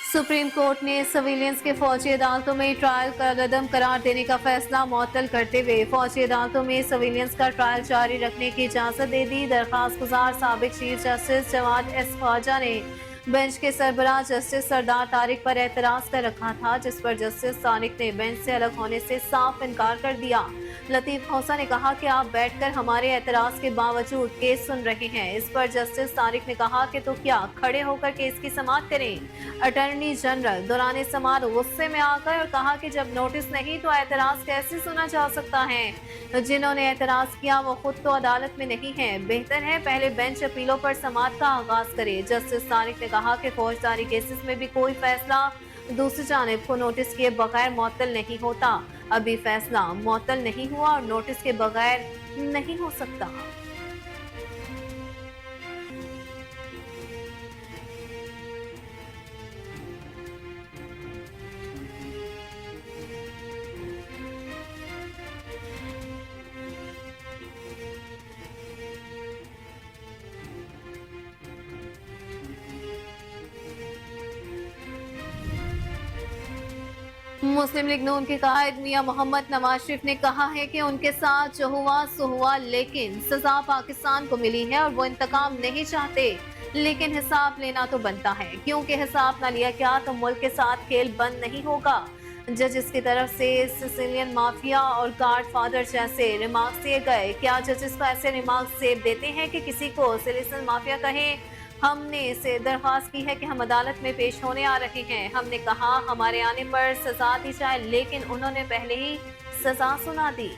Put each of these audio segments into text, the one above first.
Supreme court ने civilians के फौजी अदालतों में ट्रायल का कदम करार देने का फैसला मुअत्तल करते हुए फौजी अदालतों में सिविलियंस का ट्रायल जारी रखने की इजाजत दे दी। दरखास्त गुजार साबिक chief justice Jawad S Khawaja ने बेंच के सरबराह जस्टिस सरदार तारिक पर एतराज कर रखा था, जिस पर जस्टिस तारिक ने बेंच से अलग होने से साफ इनकार कर दिया। लतीफ खोसा ने कहा कि आप बैठकर हमारे एतराज के बावजूद केस सुन रहे हैं। इस पर जस्टिस तारिक ने कहा कि तो क्या खड़े होकर केस की समाअत करें। अटॉर्नी जनरल दौरान समाअत गुस्से में आकर और कहा कि जब नोटिस नहीं तो एतराज कैसे सुना जा सकता है। जिन्होंने एतराज किया वो खुद तो अदालत में नहीं है, बेहतर है पहले बेंच अपीलों पर समाअत का आगाज करे। जस्टिस तारिक ने कहा कि फौजदारी केसेस में भी कोई फैसला दूसरी जानिब को नोटिस किए बगैर मुअत्तल नहीं होता। अभी फैसला मुअत्तल नहीं हुआ और नोटिस के बगैर नहीं हो सकता। मुस्लिम लीग नून के कायद मियां मोहम्मद नवाज शरीफ ने कहा है कि उनके साथ जो हुआ सो हुआ, लेकिन सजा पाकिस्तान को मिली है और वो इंतकाम नहीं चाहते, लेकिन हिसाब लेना तो बनता है, क्योंकि हिसाब ना लिया गया तो मुल्क के साथ खेल बंद नहीं होगा। जजेस की तरफ से सिसिलियन माफिया और गॉड फादर जैसे रिमार्क्स दिए गए। क्या जजेस को ऐसे रिमार्क्स सेब देते हैं कि किसी को सिसिलियन माफिया कहें? हमने इसे दरख्वास्त की है कि हम अदालत में पेश होने आ रहे हैं। हमने कहा हमारे आने पर सजा दी जाए, लेकिन उन्होंने पहले ही सजा सुना दी।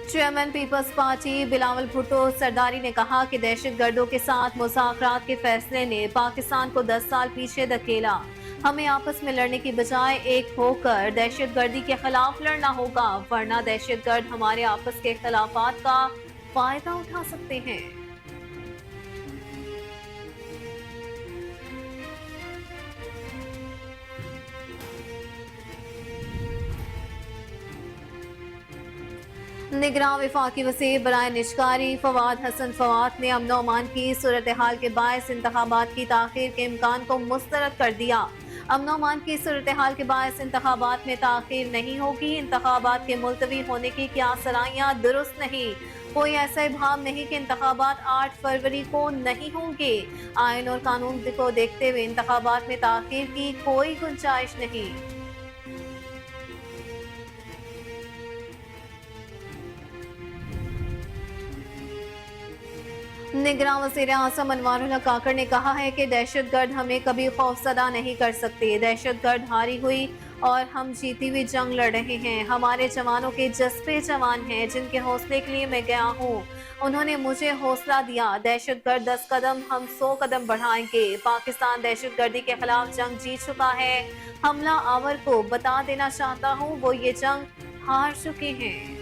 Chairman peoples party Bilawal Bhutto Zardari ने कहा कि दहशतगर्दों के साथ मुज़ाकरात के फैसले ने पाकिस्तान को 10 साल पीछे धकेला। हमें आपस में लड़ने की बजाय एक होकर दहशतगर्दी के खिलाफ लड़ना होगा, वरना दहशतगर्द हमारे आपस के खिलाफात का फायदा उठा सकते हैं। निगरान वफाकी वज़ीर बराए निजकारी फवाद हसन फवाद ने अमन अमान की सूरत हाल के बायस इंतखाबात की ताख़ीर के इम्कान को मुस्तरद कर दिया। अमन अमान की सूरत हाल के बायस इंतखाबात में ताख़ीर नहीं होगी। इंतखाबात के मुलतवी होने की क्या सराहियाँ दुरुस्त नहीं। कोई ऐसा इब्हाम नहीं कि इंतखाबात 8 फरवरी को नहीं होंगे। आइन और कानून को देखते हुए इंतखाबात में ताख़ीर की कोई गुंजाइश नहीं। निगरान वज़ीर आज़म अनवारुल हक काकड़ ने कहा है कि दहशतगर्द हमें कभी खौफज़दा नहीं कर सकते। दहशतगर्द हारी हुई और हम जीती हुई जंग लड़ रहे हैं। हमारे जवानों के जज्बे जवान हैं, जिनके हौसले के लिए मैं गया हूँ। उन्होंने मुझे हौसला दिया। दहशतगर्द 10 कदम, हम 100 कदम बढ़ाएंगे। पाकिस्तान दहशतगर्दी के खिलाफ जंग जीत चुका है। हमला आवर को बता देना चाहता हूँ, वो ये जंग हार चुके हैं।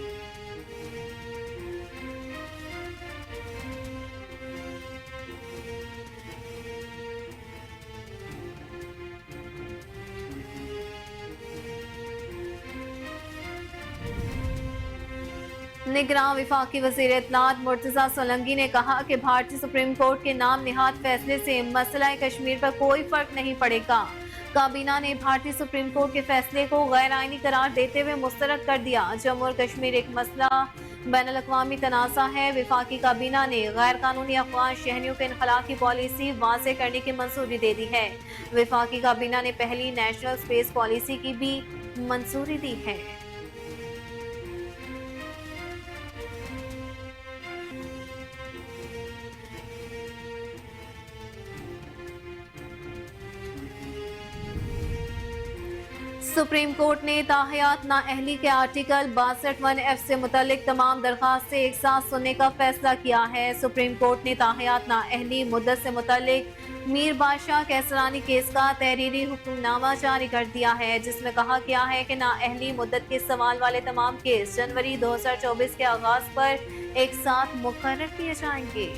निगरान वफाकी वज़ीर इत्तलात मुर्तज़ा सोलंकी ने कहा कि भारतीय सुप्रीम कोर्ट के नाम निहाद फैसले से मसला कश्मीर पर कोई फर्क नहीं पड़ेगा। काबीना ने भारतीय सुप्रीम कोर्ट के फैसले को गैर आइनी करार देते हुए मुस्तरद कर दिया। जम्मू और कश्मीर एक मसला बैनुल अक़वामी तनाज़ा है। वफाकी काबीना ने गैर कानूनी अफ़गान शहरियों के इनखला की पॉलिसी वाज़ेह करने की मंजूरी दे दी है। वफाकी काबीना ने पहली नेशनल स्पेस पॉलिसी की भी मंजूरी दी है। सुप्रीम कोर्ट ने ताहयात नाअहली के आर्टिकल 62(1)F से मुतल्लिक तमाम दरखास्तें एक साथ सुनने का फैसला किया है। सुप्रीम कोर्ट ने ताहयात नाअहली मुद्दत से मुतल्लिक मीर बादशाह कैसरानी केस का तहरीरी हुक्मनामा जारी कर दिया है, जिसमें कहा गया है कि नाअहली मुद्दत के सवाल वाले तमाम केस जनवरी 2024 के आगाज पर एक साथ मुकर्रर किए जाएंगे।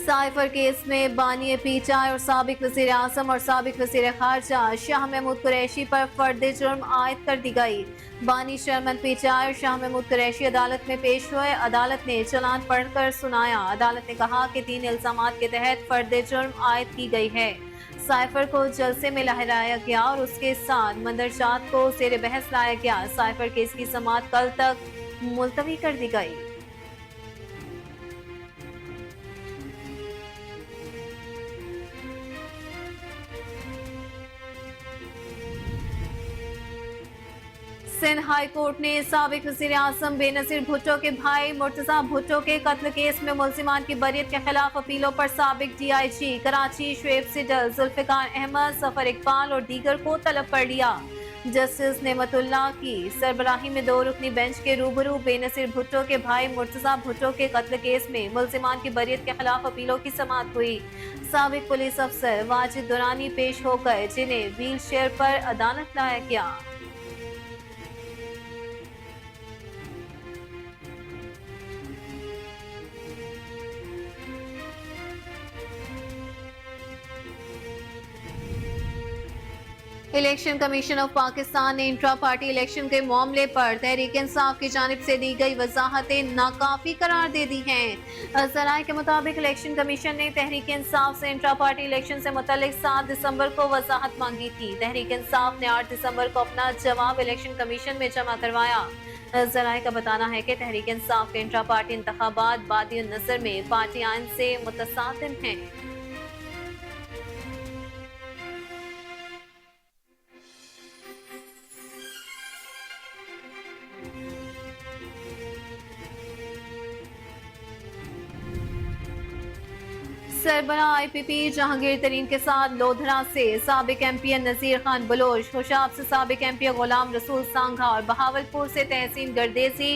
साइफर केस में बानी पीटीआई और साबिक वज़ीर आज़म और साबिक वज़ीर खारजा शाह महमूद कुरैशी पर फर्द जुर्म आयद कर दी गई। बानी चेयरमैन पीटीआई और शाह महमूद कुरैशी अदालत में पेश हुए। अदालत ने चालान पढ़कर सुनाया। अदालत ने कहा कि 3 इल्जामात के तहत फर्द जुर्म आयद की गई है। साइफर को जलसे में लहराया गया और उसके साथ मंदरजात को ज़ेर बहस लाया गया। साइफर केस की समाअत कल तक मुलतवी कर दी गई। सिंध हाई कोर्ट ने साबिक वज़ीर आज़म बेनज़ीर भुट्टो के भाई मुर्तज़ा भुट्टो के कत्ल केस में मुल्ज़िमान की बरियत के खिलाफ अपीलों पर साबिक DIG कराची शुएब सिडल, जुल्फ़िकार अहमद, सफर इकबाल और दीगर को तलब कर लिया। जस्टिस नेमतुल्लाह की सरबराही में 2 रुकनी बेंच के रूबरू बेनज़ीर भुट्टो के भाई मुर्तज़ा भुट्टो के कत्ल केस में मुल्ज़िमान की बरियत के खिलाफ अपीलों की समाअत हुई। साबिक पुलिस अफसर वाजिद दुरानी पेश हो गए, जिन्हें व्हील चेयर पर अदालत लाया गया। इलेक्शन कमीशन ऑफ पाकिस्तान ने इंट्रा पार्टी इलेक्शन के मामले पर तहरीक इंसाफ की जानिब से दी गई वजाहतें नाकाफी करार दे दी हैं। ज़राए के मुताबिक इलेक्शन कमीशन ने तहरीक इंसाफ से इंट्रा पार्टी इलेक्शन से मुतल्लिक 7 दिसंबर को वजाहत मांगी थी। तहरीक इंसाफ ने 8 दिसंबर को अपना जवाब इलेक्शन कमीशन में जमा करवाया। ज़राए का बताना है कि तहरीक इंसाफ के इंट्रा पार्टी इंतखाबात बादी नज़र में पार्टी आइन से मुतसातिम हैं। सरबराह IPP जहांगीर तरीन के साथ लोधरा से साबिक MP नज़ीर खान बलोच, खुशाब से साबिक MP गुलाम रसूल सांघा और बहावलपुर से तहसीन गर्देजी,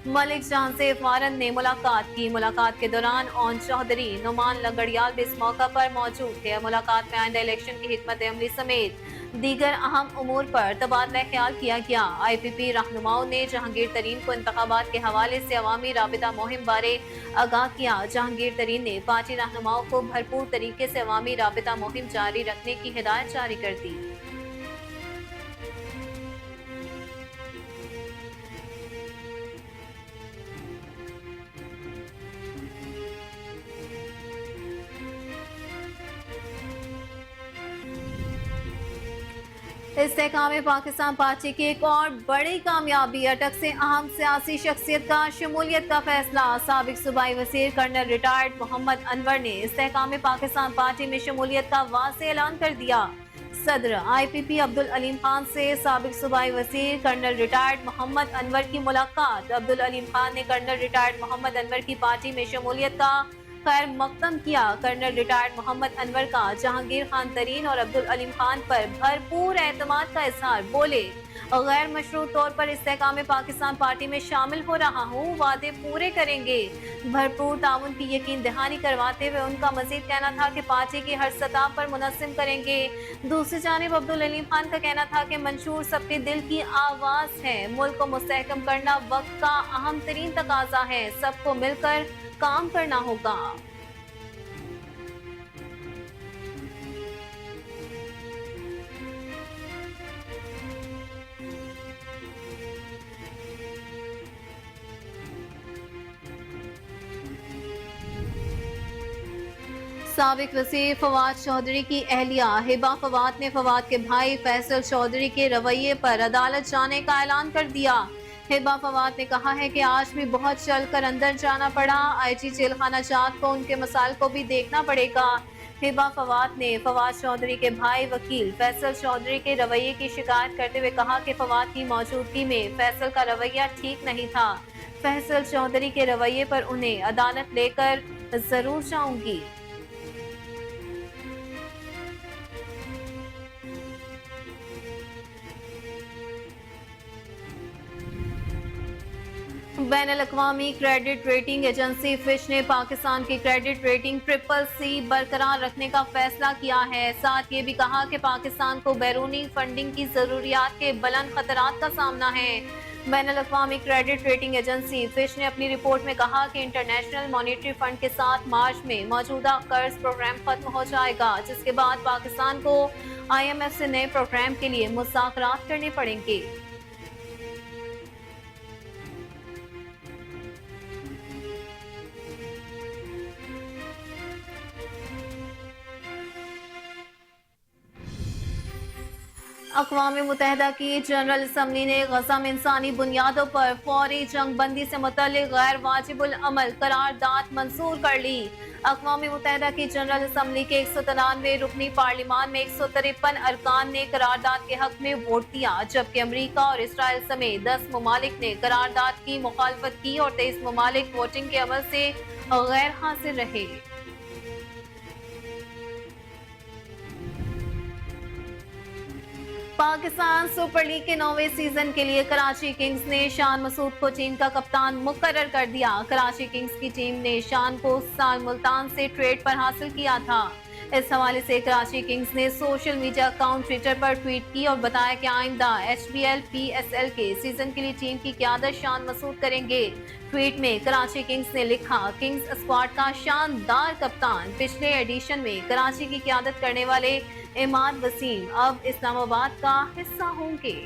मलिक जहां से वारन ने मुलाकात की। मुलाकात के दौरान ओन चौधरी, नुमान लंगड़ियाल भी इस मौका पर मौजूद थे। मुलाकात में आइंदा इलेक्शन की हिकमत अमली समेत दीगर अहम उमूर पर तबादला ख्याल किया गया। IPP रहनुमाओं ने जहांगीर तरीन को इंतखाबात के हवाले से अवामी राबिता मुहिम बारे आगाह किया। जहांगीर तरीन ने पार्टी रहनुमाओं को भरपूर तरीके से अवामी राबिता मुहिम जारी रखने की हिदायत जारी कर दी। इस्तेहकाम पाकिस्तान पार्टी की एक और बड़ी कामयाबी, अटक से अहम सियासी शख्सियत का शमूलियत का फैसला। साबिक सूबाई वज़ीर कर्नल रिटायर्ड मोहम्मद अनवर ने इस्तेहकाम पाकिस्तान पार्टी में शमूलियत का वाज़ेह ऐलान कर दिया। सदर IPP अब्दुल अलीम खान से साबिक सूबाई वज़ीर कर्नल रिटायर्ड मोहम्मद अनवर की मुलाकात। अब्दुल अलीम खान ने कर्नल रिटायर्ड मोहम्मद अनवर की पार्टी में शमूलियत का खैर मकदम किया। कर्नल रिटायर्ड मोहम्मद अनवर का जहांगीर खान तरीन और अब्दुल अलीम खान पर भरपूर एतमाद का इजहार। बोले, गैर मशरूत तौर पर इस्तेहकाम पाकिस्तान पार्टी में शामिल हो रहा हूँ, वादे पूरे करेंगे। भरपूर ताउन की यकीन दहानी करवाते हुए उनका मजीद कहना था कि पार्टी की हर सतह पर मुनज़्ज़म करेंगे। दूसरी जानिब अब्दुल अलीम खान का कहना था कि मंशूर सबके दिल की आवाज़ है। मुल्क को मुस्तहकम करना वक्त का अहम तरीन तकाजा है, सबको मिलकर काम करना होगा। साबिक वज़ीर फवाद चौधरी की अहलिया हिबा फवाद ने फवाद के भाई फैसल चौधरी के रवैये पर अदालत जाने का ऐलान कर दिया। हिबा फवाद ने कहा है कि आज भी बहुत चल कर अंदर जाना पड़ा। IG जेलखाना जात को उनके मसाइल को भी देखना पड़ेगा। हिबा फवाद ने फवाद चौधरी के भाई वकील फैसल चौधरी के रवैये की शिकायत करते हुए कहा कि फवाद की मौजूदगी में फैसल का रवैया ठीक नहीं था। फैसल चौधरी के रवैये पर उन्हें अदालत लेकर जरूर जाऊंगी। बैनुल-अक़वामी क्रेडिट रेटिंग एजेंसी फिच ने पाकिस्तान की क्रेडिट रेटिंग CCC बरकरार रखने का फैसला किया है। साथ ये भी कहा कि पाकिस्तान को बैरूनी फंडिंग की जरूरियात के बुलंद खतरात का सामना है। بین الاقوامی کریڈٹ ریٹنگ ایجنسی فش نے اپنی رپورٹ میں کہا کہ انٹرنیشنل مانیٹری فنڈ کے ساتھ مارچ میں موجودہ قرض پروگرام ختم ہو جائے گا، جس کے بعد پاکستان کو IMF سے نئے پروگرام کے لیے مذاکرات کرنے پڑیں گے۔ اقوام متحدہ کی جنرل اسمبلی نے غزہ میں انسانی بنیادوں پر فوری جنگ بندی سے متعلق غیر واجب العمل قرارداد منظور کر لی۔ اقوام متحدہ کی جنرل اسمبلی کے 193 رکنی پارلیمان میں 153 ارکان نے قرارداد کے حق میں ووٹ دیا، جبکہ امریکہ اور اسرائیل سمیت 10 ممالک نے قرارداد کی مخالفت کی اور 23 ممالک ووٹنگ کے عمل سے غیر حاضر رہے۔ پاکستان سپر لیگ کے 9ویں سیزن کے لیے کراچی کنگز نے شان مسعود کو ٹیم کا کپتان مقرر کر دیا۔ کراچی کنگز کی ٹیم نے شان کو سال ملتان سے ٹریڈ پر حاصل کیا تھا۔ اس حوالے سے کراچی کنگز نے سوشل میڈیا اکاؤنٹ ٹویٹر پر ٹویٹ کی اور بتایا کہ آئندہ HBL PSL کے سیزن کے لیے ٹیم کی قیادت شان مسعود کریں گے۔ ٹویٹ میں کراچی کنگز نے لکھا، کنگز اسکواڈ کا شاندار کپتان پچھلے ایڈیشن میں کراچی کی قیادت کرنے والے عماد وسیم اب اسلام آباد کا حصہ ہوں گے۔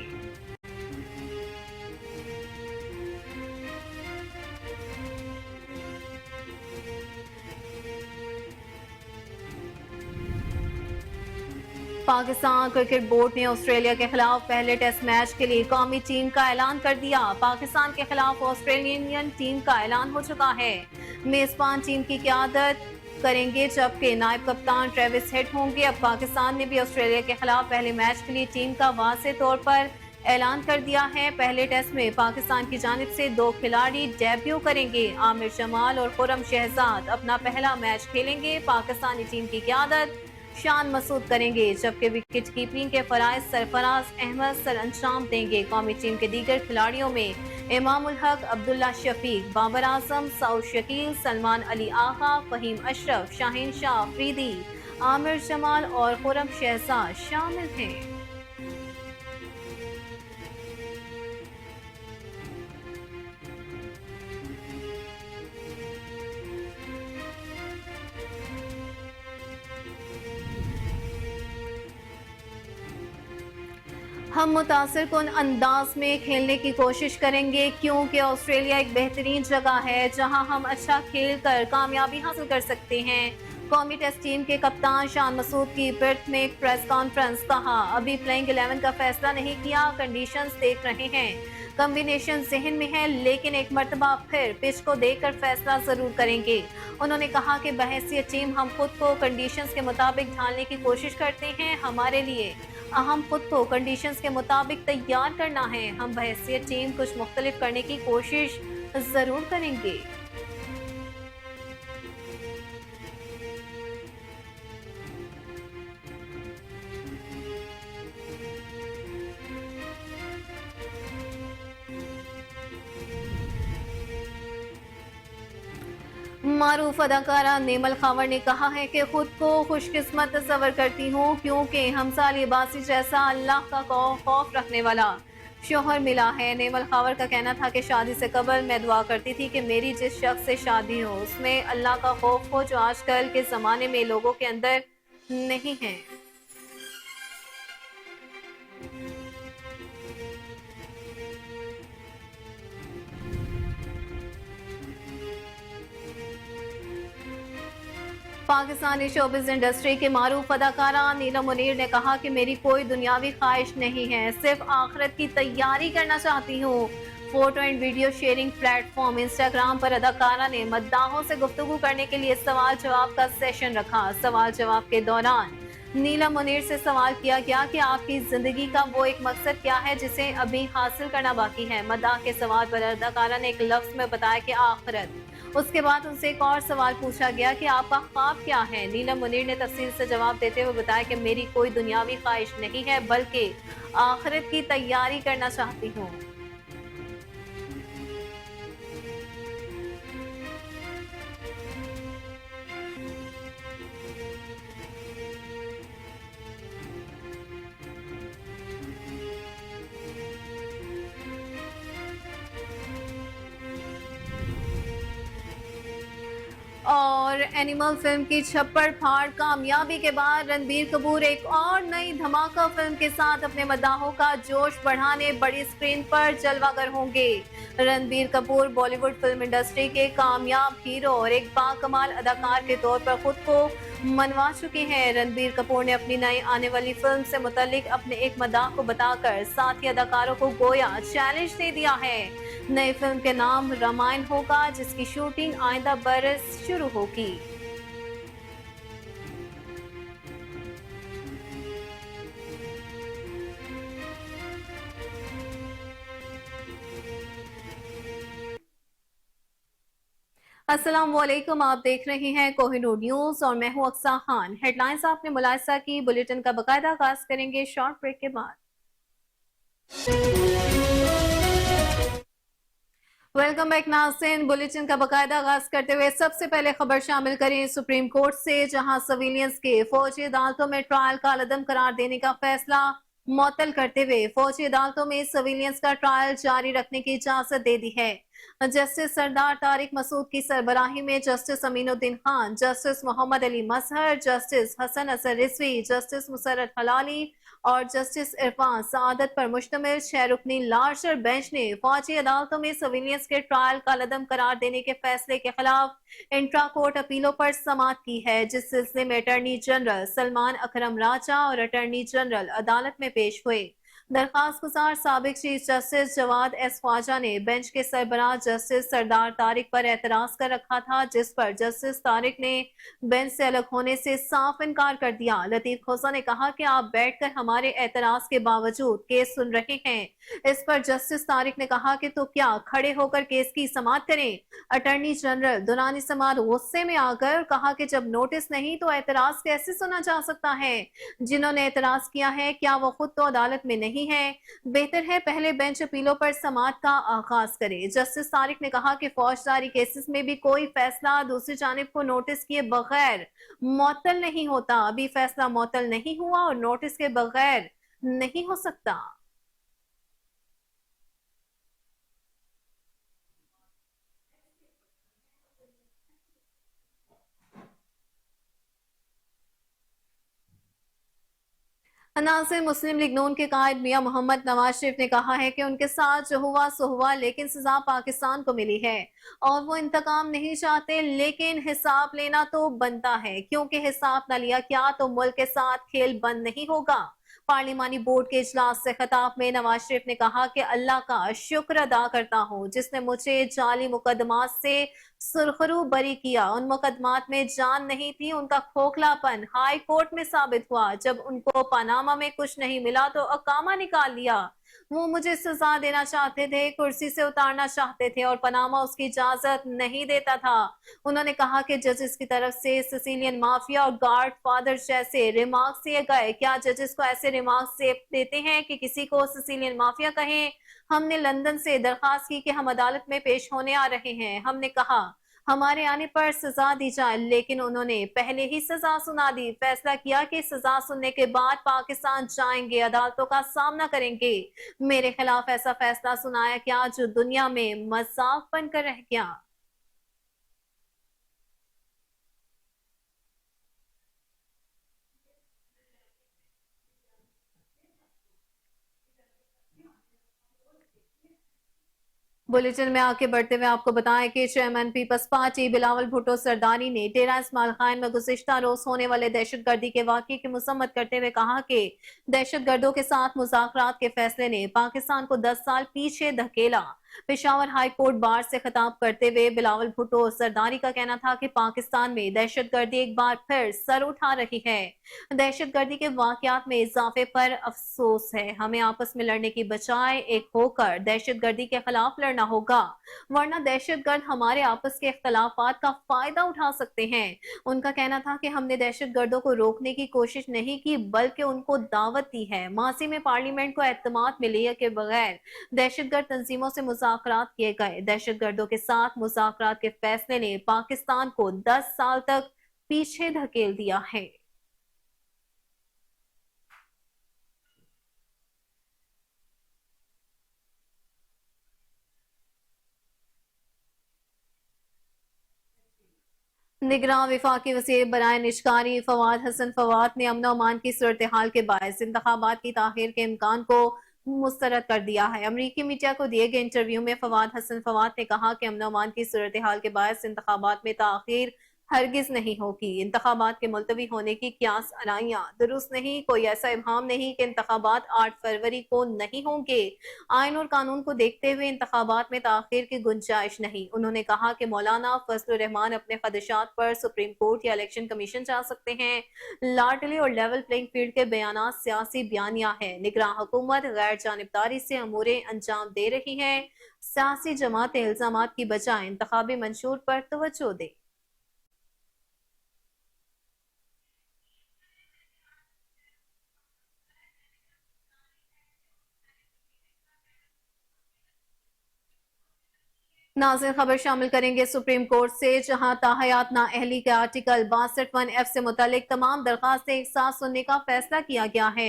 پاکستان کرکٹ بورڈ نے آسٹریلیا کے خلاف پہلے ٹیسٹ میچ کے لیے قومی ٹیم کا اعلان کر دیا۔ پاکستان کے خلاف آسٹریلین ٹیم کا اعلان ہو چکا ہے۔ میزبان ٹیم کی قیادت کریں گے، جبکہ نائب کپتان ٹریوس ہیڈ ہوں گے۔ اب پاکستان نے بھی آسٹریلیا کے خلاف پہلے میچ کے لیے ٹیم کا واضح طور پر اعلان کر دیا ہے۔ پہلے ٹیسٹ میں پاکستان کی جانب سے 2 کھلاڑی ڈیبیو کریں گے۔ عامر جمال اور خرم شہزاد اپنا پہلا میچ کھیلیں گے۔ پاکستانی ٹیم کی قیادت شان مسعود کریں گے، جبکہ وکٹ کیپنگ کے فرائض سرفراز احمد سر انجام دیں گے۔ قومی ٹیم کے دیگر کھلاڑیوں میں امام الحق، عبداللہ شفیق، بابر اعظم، سعود شکیل، سلمان علی آغا، فہیم اشرف، شاہین شاہ افریدی، عامر جمال اور خرم شہزاد شامل ہیں۔ ہم متاثر کن انداز میں کھیلنے کی کوشش کریں گے، کیونکہ آسٹریلیا ایک بہترین جگہ ہے جہاں ہم اچھا کھیل کر کامیابی حاصل کر سکتے ہیں۔ قومی ٹیسٹ ٹیم کے کپتان شان مسعود کی پرتھ میں ایک پریس کانفرنس، کہا ابھی پلئنگ 11 کا فیصلہ نہیں کیا، کنڈیشنز دیکھ رہے ہیں، کمبینیشن ذہن میں ہے، لیکن ایک مرتبہ پھر پچ کو دیکھ کر فیصلہ ضرور کریں گے۔ انہوں نے کہا کہ بحیثیت ٹیم ہم خود کو کنڈیشنز کے مطابق ڈھالنے کی کوشش کرتے ہیں، ہمارے لیے اہم خود کو کنڈیشنز کے مطابق تیار کرنا ہے۔ ہم بحیثیت ٹیم کچھ مختلف کرنے کی کوشش ضرور کریں گے۔ معروف اداکارہ نیمل خاور نے کہا ہے کہ خود کو خوش قسمت تصور کرتی ہوں، کیونکہ ہمسا عباسی جیسا اللہ کا خوف رکھنے والا شوہر ملا ہے۔ نیمل خاور کا کہنا تھا کہ شادی سے قبل میں دعا کرتی تھی کہ میری جس شخص سے شادی ہو اس میں اللہ کا خوف ہو، جو آج کل کے زمانے میں لوگوں کے اندر نہیں ہے۔ پاکستانی شوبز انڈسٹری کے معروف اداکارہ نیلم منیر نے کہا کہ میری کوئی دنیاوی خواہش نہیں ہے، صرف آخرت کی تیاری کرنا چاہتی ہوں۔ Photo and video sharing platform Instagram پر اداکارہ نے مداحوں سے گفتگو کرنے کے لیے سوال جواب کا سیشن رکھا۔ سوال جواب کے دوران نیلم منیر سے سوال کیا گیا کہ آپ کی زندگی کا وہ ایک مقصد کیا ہے جسے ابھی حاصل کرنا باقی ہے۔ مداح کے سوال پر اداکارہ نے ایک لفظ میں بتایا کہ آخرت۔ اس کے بعد ان سے ایک اور سوال پوچھا گیا کہ آپ کا خواب کیا ہے؟ نیلم منیر نے تفصیل سے جواب دیتے ہوئے بتایا کہ میری کوئی دنیاوی خواہش نہیں ہے، بلکہ آخرت کی تیاری کرنا چاہتی ہوں۔ और एनिमल फिल्म की छप्पड़ फाड़ कामयाबी के बाद रणबीर कपूर एक और नई धमाका फिल्म के साथ अपने मद्दाहों का जोश बढ़ाने बड़ी स्क्रीन पर जलवागर होंगे। रणबीर कपूर बॉलीवुड फिल्म इंडस्ट्री के कामयाब हीरो और एक बाकमाल अदाकार के तौर पर खुद को मनवा चुके हैं। रणबीर कपूर ने अपनी नई आने वाली फिल्म से मुतालिक अपने एक मद्दाह को बताकर साथी अदाकारों को गोया चैलेंज दे दिया है। नई फिल्म के नाम रामायण होगा, जिसकी शूटिंग आइंदा बरस शुरू होगी। अस्सलाम वालेकुम, आप देख रहे हैं कोहिनूर न्यूज और मैं हूं अक्सा खान। हेडलाइंस आपने मुलाहिजा की, बुलेटिन का बकायदा आगाज करेंगे शॉर्ट ब्रेक के बाद। वेलकम बैक नाज़रीन। बुलेटिन का बकायदा आगाज करते हुए सबसे पहले खबर शामिल करें सुप्रीम कोर्ट से, जहां सिविलियंस के फौजी अदालतों में ट्रायल का अलअदम करार देने का फैसला मुअत्तल करते हुए फौजी अदालतों में सिविलियंस का ट्रायल जारी रखने की इजाजत दे दी है। जस्टिस सरदार तारिक मसूद की सरबराही में जस्टिस अमीनुद्दीन खान, जस्टिस मोहम्मद अली मजहर, जस्टिस हसन असर रिजवी, जस्टिस मुसर्रत हलाली और जस्टिस इरफान सआदत पर मुश्तमिल 6 रुकनी लार्जर बेंच ने फौजी अदालतों में सिविलियंस के ट्रायल का अलअदम करार देने के फैसले के खिलाफ इंट्रा कोर्ट अपीलों पर समाअत की है, जिस सिलसिले में अटॉर्नी जनरल सलमान अकरम राजा और अटॉर्नी जनरल अदालत में पेश हुए। दरखास्त गुजार साबिक chief justice Jawad S Khawaja ने बेंच के सरबराह जस्टिस सरदार तारिक पर एतराज कर रखा था, जिस पर जस्टिस तारिक ने बेंच से अलग होने से साफ इनकार कर दिया। लतीफ खोसा ने कहा कि आप बैठकर हमारे एतराज के बावजूद केस सुन रहे हैं। इस पर जस्टिस तारिक ने कहा कि तो क्या खड़े होकर केस की समाअत करें। अटॉर्नी जनरल दुरानी समाअत गुस्से में आकर कहा कि जब नोटिस नहीं तो एतराज कैसे सुना जा सकता है। जिन्होंने एतराज किया है क्या वो खुद तो अदालत में नहीं है? बेहतर है पहले बेंच अपीलों पर समाअत का आगाज करे। जस्टिस तारिक ने कहा कि फौजदारी केसेस में भी कोई फैसला दूसरी जानिब को नोटिस किए बगैर मुअत्तल नहीं होता। अभी फैसला मुअत्तल नहीं हुआ और नोटिस के बगैर नहीं हो सकता। नाज़रीन, मुस्लिम लीग नून के कायद मियां मोहम्मद नवाज शरीफ ने कहा है कि उनके साथ जो हुआ सो हुआ, लेकिन सजा पाकिस्तान को मिली है और वो इंतकाम नहीं चाहते, लेकिन हिसाब लेना तो बनता है, क्योंकि हिसाब न लिया क्या तो मुल्क के साथ खेल बंद नहीं होगा। पार्लिमानी बोर्ड के इजलास से खिताब में नवाज शरीफ ने कहा कि अल्लाह का शुक्र अदा करता हूँ जिसने मुझे जाली मुकदमात से सुरखरू बरी किया। उन मुकदमात में जान नहीं थी, उनका खोखलापन हाई कोर्ट में साबित हुआ। जब उनको पनामा में कुछ नहीं मिला तो अकामा निकाल लिया। वो मुझे सजा देना चाहते थे, कुर्सी से उतारना चाहते थे और पनामा उसकी इजाजत नहीं देता था। उन्होंने कहा कि जजेस की तरफ से सिसिलियन माफिया और गार्ड फादर जैसे रिमार्क्स दिए गए। क्या जजेस को ऐसे रिमार्क्स देते हैं कि किसी को सिसिलियन माफिया कहें? हमने लंदन से दरखास्त की कि हम अदालत में पेश होने आ रहे हैं। हमने कहा हमारे आने पर सजा दी जाए, लेकिन उन्होंने पहले ही सजा सुना दी। फैसला किया कि सजा सुनने के बाद पाकिस्तान जाएंगे, अदालतों का सामना करेंगे। मेरे खिलाफ ऐसा फैसला सुनाया क्या जो दुनिया में मजाक बनकर रह गया। बुलेटिन में आगे बढ़ते हुए आपको बताएं कि chairman peoples party Bilawal Bhutto Zardari ने डेरा इस्माइल खान में गुज़िश्ता रोज होने वाले दहशतगर्दी के वाक़ये की मसम्मत करते हुए कहा कि दहशतगर्दों के साथ मुज़ाकरात के फैसले ने पाकिस्तान को 10 साल पीछे धकेला। पेशावर हाई कोर्ट बार से खिताब करते हुए बिलावल भुट्टो सरदारी का कहना था कि पाकिस्तान में दहशतगर्दी एक बार फिर सर उठा रही है। दहशतगर्दी के वाकयात में इजाफे पर अफसोस है। हमें आपस में लड़ने की बजाय एक होकर दहशतगर्दी के खिलाफ लड़ना होगा, वरना दहशतगर्द हमारे आपस के इख्तलाफात का फायदा उठा सकते हैं। उनका कहना था कि हमने दहशतगर्दों को रोकने की कोशिश नहीं की, बल्कि उनको दावत दी है। मासी में पार्लियामेंट को एतमाद में लिए के बगैर दहशतगर्द तंजीमों से मुज़ाकरात किए गए। दहशतगर्दों के साथ मुज़ाकरात के फैसले ने पाकिस्तान को 10 साल तक पीछे धकेल दिया है। निगरां वफाकी वज़ीर बराए निशकारी फवाद हसन फवाद ने अमन अमान की सूरत-ए-हाल के बायस इंतखाबात की ताखीर के इम्कान को मुस्तरद कर दिया है। अमरीकी मीडिया को दिए गए इंटरव्यू में फवाद हसन फवाद ने कहा कि अमन अमान की सूरत-ए-हाल के बायस इंतखाबात में ताखीर हरगिज नहीं होगी। इंतखाबात के मुलतवी होने की क्यास अनाइयां दुरुस्त नहीं। कोई ऐसा इब्हाम नहीं कि इंतखाबात 8 फरवरी को नहीं होंगे। आइन और कानून को देखते हुए इंतखाबात में ताखीर की गुंजाइश नहीं। उन्होंने कहा कि मौलाना फजलुर रहमान अपने खदशात पर सुप्रीम कोर्ट या इलेक्शन कमीशन जा सकते हैं। लाडली और लेवल प्लेइंग फील्ड के बयानात सियासी बयानिया है। निगरान हुकूमत गैर जानिबदारी से अमूरे अंजाम दे रही है। सियासी जमातें इल्जामात की बजाय इंतखाबी मंशूर पर तवज्जो दे। नाज़रीन खबर शामिल करेंगे सुप्रीम कोर्ट से, जहां ताहयात नाअहली के आर्टिकल 62(1)F से मुतालिक तमाम दरखास्तें एक साथ सुनने का फैसला किया गया है।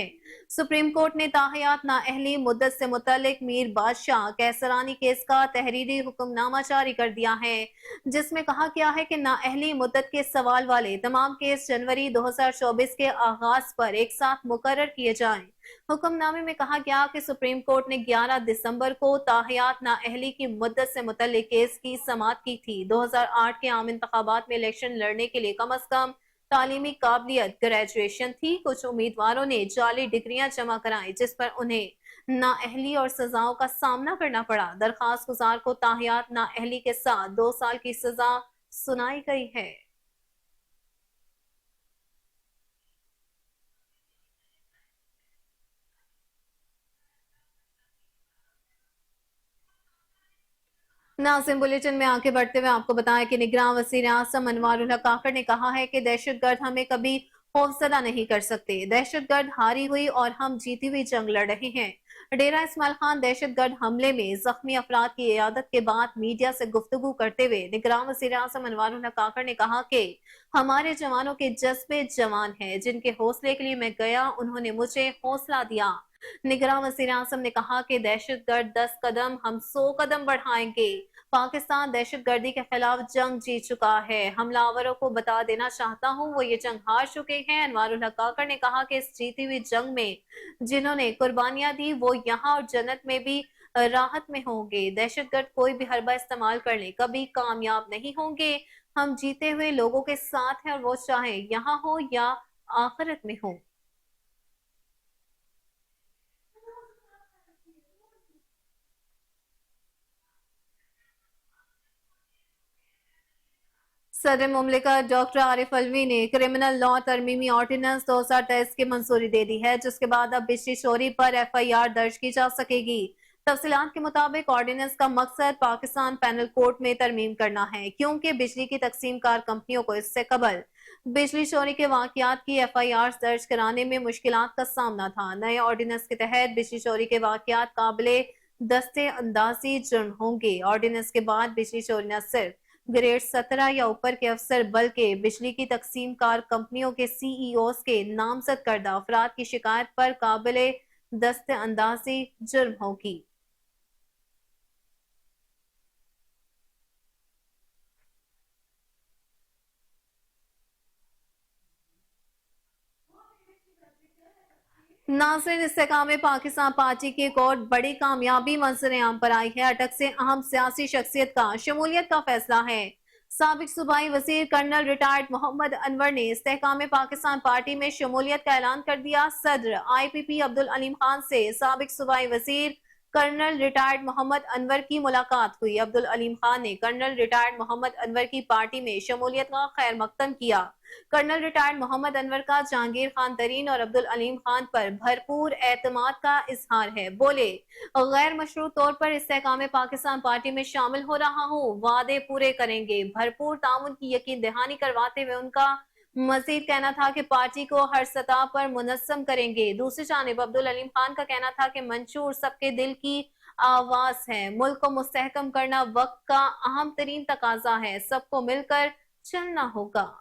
सुप्रीम कोर्ट ने ताहयात नाअहली मुद्दत से मुतालिक मीर बादशाह कैसरानी केस का तहरीरी हुक्मनामा जारी कर दिया है, जिसमें कहा गया है कि नाअहली मुद्दत के सवाल वाले तमाम केस जनवरी 2024 के आगाज पर एक साथ मुकर्रर किए जाएं। हुक्मनामे में कहा गया कि सुप्रीम कोर्ट ने 11 दिसंबर को ताहयात नाअहली की मुद्दत से मुतल्लिक केस की समाअत की थी। 2008 के आम इंतखाबात में इलेक्शन लड़ने के लिए कम अज कम तालीमी काबिलियत ग्रेजुएशन थी। कुछ उम्मीदवारों ने जाली डिग्रियां जमा कराई, जिस पर उन्हें नाअहली और सजाओं का सामना करना पड़ा। दरखास्त गुजार को ताहयात नाअहली के साथ 2 साल की सजा सुनाई गई है। नाज़रीन बुलेटिन में आगे बढ़ते हुए आपको बताएं कि निगरान वज़ीर आज़म अनवारुल हक काकड़ ने कहा है कि दहशतगर्द हमें कभी खौफजदा नहीं कर सकते। दहशतगर्द हारी हुई और हम जीती हुई जंग लड़ रहे हैं। डेरा इस्माइल खान दहशतगर्द हमले में जख्मी अफराद की इयादत के बाद मीडिया से गुफ्तगू करते हुए निगरान वज़ीर आज़म अनवारुल हक काकड़ ने कहा कि हमारे जवानों के जज्बे जवान हैं, जिनके हौसले के लिए मैं गया, उन्होंने मुझे हौसला दिया। निगरान वज़ीर आज़म ने कहा कि दहशतगर्द 10 कदम, हम 100 कदम बढ़ाएंगे। पाकिस्तान दहशतगर्दी के खिलाफ जंग जीत चुका है। हमलावरों को बता देना चाहता हूँ, वो ये जंग हार चुके हैं। अनवारुल हक काकड़ ने कहा कि इस जीती हुई जंग में जिन्होंने कुर्बानियां दी, वो यहाँ और जन्नत में भी राहत में होंगे। दहशतगर्द कोई भी हरबा इस्तेमाल कर ले, कभी कामयाब नहीं होंगे। हम जीते हुए लोगों के साथ हैं, और वो चाहे यहाँ हो या आखिरत में हो। सदर मुमलिकत डॉक्टर आरिफ अलवी ने क्रिमिनल लॉ तरमीमी ऑर्डिनेंस 2023 की मंजूरी दे दी है, जिसके बाद अब बिजली चोरी पर FIR दर्ज की जा सकेगी। तफसीलात के मुताबिक ऑर्डिनेंस का मकसद पाकिस्तान पैनल कोड में तरमीम करना है, क्योंकि बिजली की तकसीम कार कंपनियों को इससे कबल बिजली चोरी के वाकयात की FIR दर्ज कराने में मुश्किलात का सामना था। नए ऑर्डिनेंस के तहत बिजली चोरी के वाकयात काबिले दस्ते अंदाजी जुर्म होंगे। ऑर्डिनेंस के बाद बिजली चोरी न सिर्फ ग्रेड 17 या ऊपर के अफसर, बल्कि बिजली की तकसीम कार कंपनियों के CEOs के नामजद करदा अफराद की शिकायत पर काबिले दस्ते अंदाजी जुर्म होगी। नाज़रीन इस्तेकाम पाकिस्तान पार्टी की एक और बड़ी कामयाबी मंजर आम पर आई है। अटक से अहम सियासी शख्सियत का शमूलियत का फैसला है। साबिक सूबाई वजीर कर्नल रिटायर्ड मोहम्मद अनवर ने इस्तेकाम पाकिस्तान पार्टी में शमूलियत का ऐलान कर दिया। सदर IPP अब्दुल अलीम खान से साबिक सूबाई वजीर कर्नल रिटायर्ड मोहम्मद अनवर की मुलाकात हुई। अब्दुल अलीम खान ने कर्नल रिटायर्ड मोहम्मद अनवर की पार्टी में शमूलियत का खैर मकदम किया। कर्नल रिटायर्ड मोहम्मद अनवर का जहांगीर खान तरीन और अब्दुल अलीम खान पर भरपूर एतमाद का इजहार है। बोले, गैर मशरू तौर पर इस्तेकाम पाकिस्तान पार्टी में शामिल हो रहा हूँ, वादे पूरे करेंगे। भरपूर ताउन की यकीन दहानी करवाते हुए उनका मजीद कहना था कि पार्टी को हर सतह पर मुनस्सम करेंगे। दूसरी जानिब अब्दुल अलीम खान का कहना था कि मंशूर सबके दिल की आवाज है। मुल्क को मुस्तहकम करना वक्त का अहम तरीन तकाजा है। सबको मिलकर चलना होगा।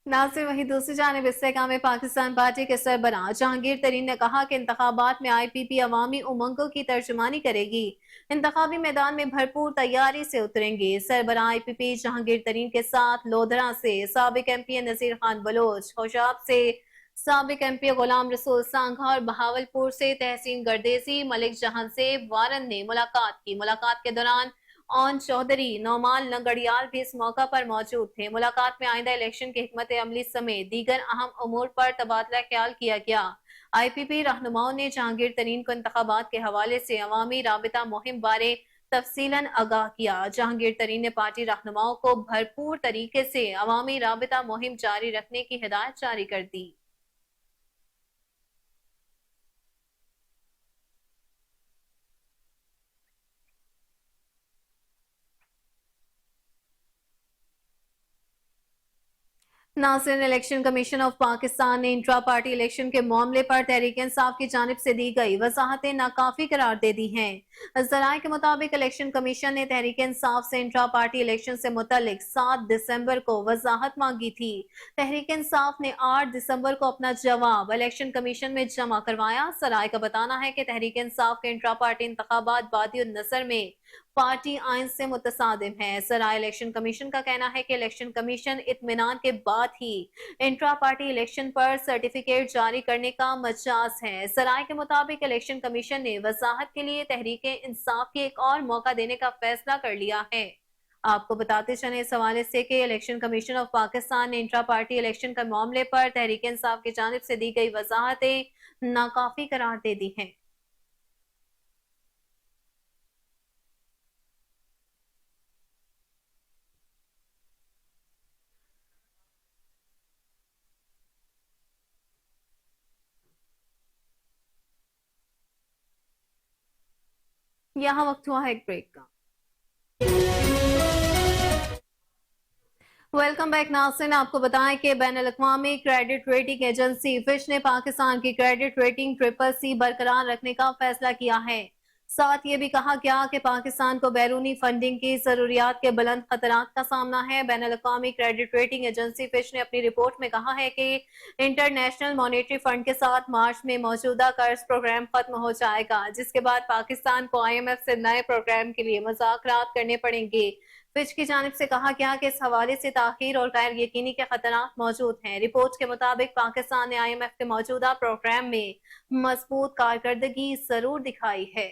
नासिर वहीं दूसरी जानिब इस्तेकाम में पाकिस्तान पार्टी के सरबराह जहांगीर तरीन ने कहा कि इंतखाबात में IPP अवामी उमंगों की तर्जुमानी करेगी, इंतखाबी मैदान में भरपूर तैयारी से उतरेंगे। सरबराह IPP जहांगीर तरीन के साथ लोधरा से साबिक MP नजीर खान बलोच, होशाब से साबिक MP गुलाम रसूल सांघा और बहावलपुर से तहसीन गर्देसी, मलिक जहां से वारन ने मुलाकात की। मुलाकात के दौरान ऑन चौधरी, नौमान लंगड़ियाल भी इस मौका पर मौजूद थे। मुलाकात में आइंदा इलेक्शन की हिकमत अमली समेत दीगर अहम उमूर पर तबादला ख्याल किया गया। IPP रहनुमाओं ने जहांगीर तरीन को इंतखाबात के हवाले से अवामी राबिता मुहिम बारे तफसीलन आगाह किया। जहांगीर तरीन ने पार्टी रहनुमाओं को भरपूर तरीके से अवामी राबिता मुहिम जारी रखने की हिदायत जारी कर दी। नाज़रीन, इलेक्शन कमीशन ऑफ पाकिस्तान ने इंट्रा पार्टी इलेक्शन के मामले पर तहरीक इंसाफ की जानिब से दी गई वजाहतें नाकाफी करार दे दी हैं। ज़राए के मुताबिक इलेक्शन कमीशन ने तहरीक इंसाफ से इंट्रा पार्टी इलेक्शन से मुतल्लिक 7 दिसंबर को वजाहत मांगी थी। तहरीक इंसाफ ने 8 दिसंबर को अपना जवाब इलेक्शन कमीशन में जमा करवाया। ज़राए का बताना है कि तहरीक इंसाफ के इंट्रा पार्टी इंतखाबात बादी नजर में पार्टी आइन से मुतसादिम है। सराय इलेक्शन कमीशन का कहना है कि इलेक्शन कमीशन इत्मीनान के बाद ही इंट्रा पार्टी इलेक्शन पर सर्टिफिकेट जारी करने का मजाज है। सराय के मुताबिक इलेक्शन कमीशन ने वजाहत के लिए तहरीक इंसाफ की एक और मौका देने का फैसला कर लिया है। आपको बताते चले इस हवाले से कि इलेक्शन कमीशन ऑफ पाकिस्तान ने इंट्रा पार्टी इलेक्शन के मामले पर तहरीक इंसाफ की जानिब से दी गई वजाहतें नाकाफी करार दे दी हैं। यहाँ वक्त हुआ है एक ब्रेक का। वेलकम बैक नाज़रीन, आपको बताएं कि बैनुल-अक़वामी क्रेडिट रेटिंग एजेंसी फिच ने पाकिस्तान की क्रेडिट रेटिंग CCC बरकरार रखने का फैसला किया है। साथ ये भी कहा गया कि पाकिस्तान को बैरूनी फंडिंग की जरूरियात के बुलंद खतरात का सामना है। बैनुल-अक़वामी क्रेडिट रेटिंग एजेंसी फिच ने अपनी रिपोर्ट में कहा है कि इंटरनेशनल मॉनेटरी फंड के साथ मार्च में मौजूदा कर्ज प्रोग्राम खत्म हो जाएगा, जिसके बाद पाकिस्तान को IMF से नए प्रोग्राम के लिए मुज़ाकरात करने पड़ेंगे। फिच की जानिब से कहा गया कि इस हवाले से ताखीर और गैर यकीनी के खतरात मौजूद हैं। रिपोर्ट के मुताबिक पाकिस्तान ने IMF के मौजूदा प्रोग्राम में मजबूत कारकर्दगी जरूर दिखाई है।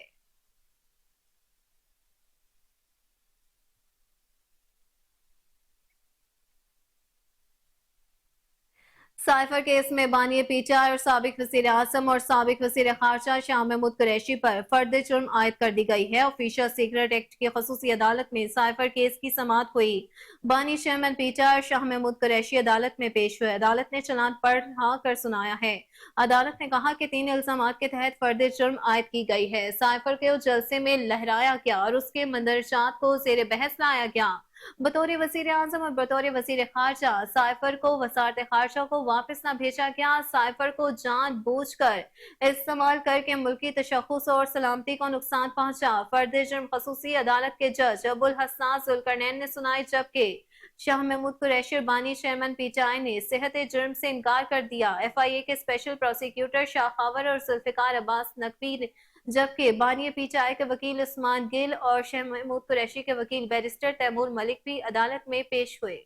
साइफर केस में बानी PTI और साबिक वज़ीर आज़म और साबिक वज़ीर खारजा शाह महमूद कुरैशी पर फर्द जुर्म आयद कर दी गई है। ऑफिशियल सीक्रेट एक्ट की खसूसी अदालत में साइफर केस की समाअत हुई। बानी चेयरमैन PTI और शाह महमूद कुरैशी अदालत में पेश हुए। अदालत ने चलान पढ़ा कर सुनाया है। अदालत ने कहा कि 3 इल्जामात के तहत फर्द जुर्म आयद की गई है। साइफर को जलसे में लहराया गया और उसके मंदरजात को जेर बहस लाया गया। बतौर वज़ीर आज़म और बतौर वज़ीर खारजा साइफर को वज़ारत खारजा को वापस न भेजा गया। साइफर को जानबूझकर इस्तेमाल करके मुल्की तशख़्ख़ुस और सलामती को नुकसान पहुंचा। फर्द जुर्म खसूसी अदालत के जज अबुल हसन जुल्करनैन ने सुनाई, जबकि शाह महमूद कुरैशी और बानी चेयरमैन PTI ने सेहत जुर्म से इनकार कर दिया। FIA के स्पेशल प्रोसिक्यूटर शाह खावर और जुल्फ़िकार अब्बास नकवी, जबकि बानी PTI के वकील उस्मान गिल और शाह महमूद कुरैशी के वकील बैरिस्टर तैमूर मलिक भी अदालत में पेश हुए।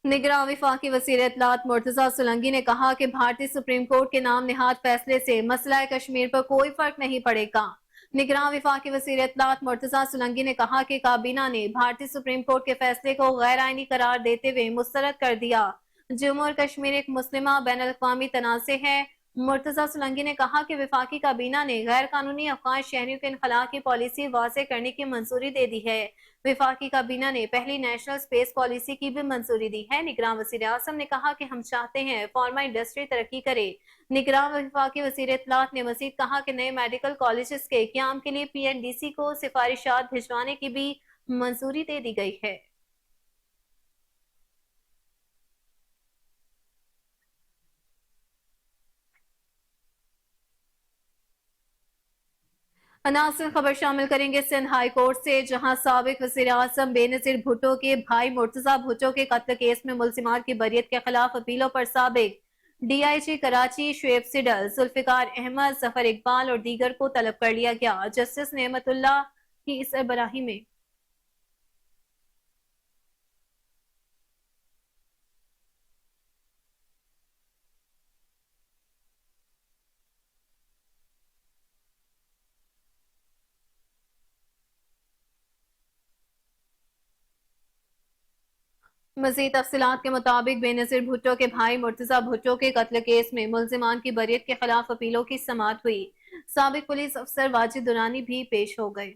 निगरान वफाकी वज़ीर इत्तलात मुर्तज़ा सुलंगी ने कहा कि भारतीय सुप्रीम कोर्ट के नाम निहाद फैसले से मसला कश्मीर पर कोई फर्क नहीं पड़ेगा। निगरान वफाकी वज़ीर इत्तलात मुर्तज़ा सुलंगी ने कहा कि काबीना ने भारतीय सुप्रीम कोर्ट के फैसले को गैर आईनी करार देते हुए मुस्तरद कर दिया। जम्मू और कश्मीर एक मुस्लिमा बैनुल-अक़वामी तनाज़े है। मुर्तज़ा सुलंगी ने कहा कि वफाकी काबीना ने गैर कानूनी अफगान शहरियों के इनखला की पॉलिसी वाज़े करने की मंजूरी दे दी है। वफाकी काबीना ने पहली नेशनल स्पेस पॉलिसी की भी मंजूरी दी है। निगरान वज़ीर आज़म ने कहा कि हम चाहते हैं फार्मा इंडस्ट्री तरक्की करे। निगरान वफाकी वज़ीर इत्तलात ने मज़ीद कहा कि नए मेडिकल कॉलेजेस के क़याम के लिए PNDC को सिफारिशात भिजवाने की भी मंजूरी दे दी गई है। नासिर खबर शामिल करेंगे सिंध हाई कोर्ट से, जहां साबिक वज़ीर आज़म बेनज़ीर भुट्टो के भाई मुर्तज़ा भुट्टो के कत्ल केस में मुल्ज़िमान की बरियत के खिलाफ अपीलों पर साबिक DIG कराची शुएब सिडल, जुल्फ़िकार अहमद, ज़फ़र इकबाल और दीगर को तलब कर लिया गया। जस्टिस नेमतुल्लाह की सरबराही में मज़ीद तफसीलात के मुताबिक बेनज़ीर भुट्टो के भाई मुर्तज़ा भुट्टो के कत्ल केस में मुल्ज़िमान की बरियत के खिलाफ अपीलों की समाअत हुई। साबिक पुलिस अफसर वाजिद दुरानी भी पेश हो गए।